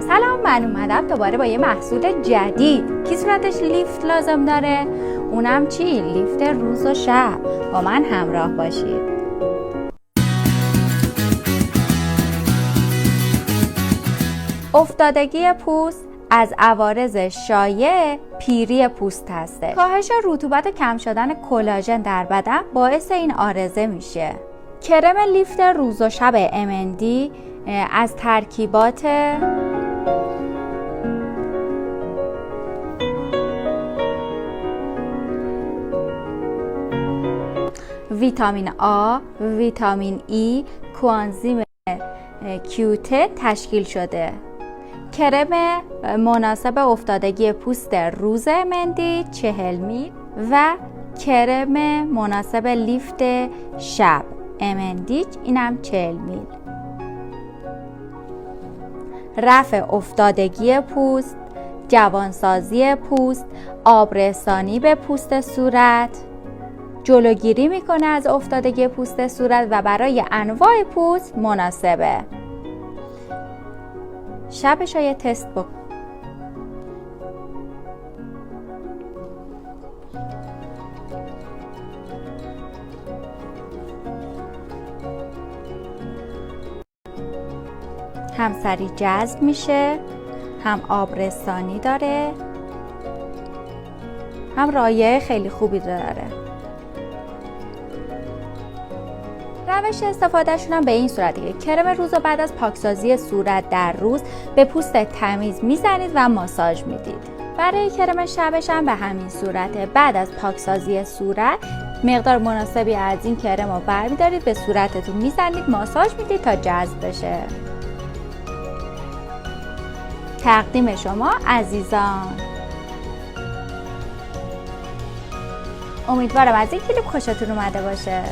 سلام، من اومدم دوباره با یه محصول جدید. کی صورتش لیفت لازم داره؟ اونم چی؟ لیفت روز و شب. با من همراه باشید. افتادگی پوست از عوارض شایع پیری پوست هسته. کاهش رطوبت و کم شدن کلاژن در بدن باعث این عارضه میشه. کرم لیفت روز و شب MND از ترکیبات ویتامین آ، ویتامین ای، کوانزیم Q10 تشکیل شده. کرم مناسب افتادگی پوست روز MND 40 میل و کرم مناسب لیفت شب MND اینم 40 میل. رفع افتادگی پوست، جوانسازی پوست، آبرسانی به پوست صورت، جلوگیری میکنه از افتادگی پوست صورت و برای انواع پوست مناسبه. شبش یه تست بکن. هم سریع جذب میشه، هم آبرسانی داره، هم رایحه خیلی خوبی داره. روش استفادهشون هم به این صورته که کرم روز رو بعد از پاکسازی صورت در روز به پوست تمیز میزنید و ماساژ میدید. برای کرم شبش هم به همین صورته. بعد از پاکسازی صورت مقدار مناسبی از این کرم رو برمیدارید، به صورتتون میزنید، ماساژ میدید تا جذب بشه. تقدیم شما عزیزان. امیدوارم از این کلیپ خوشتون اومده باشه.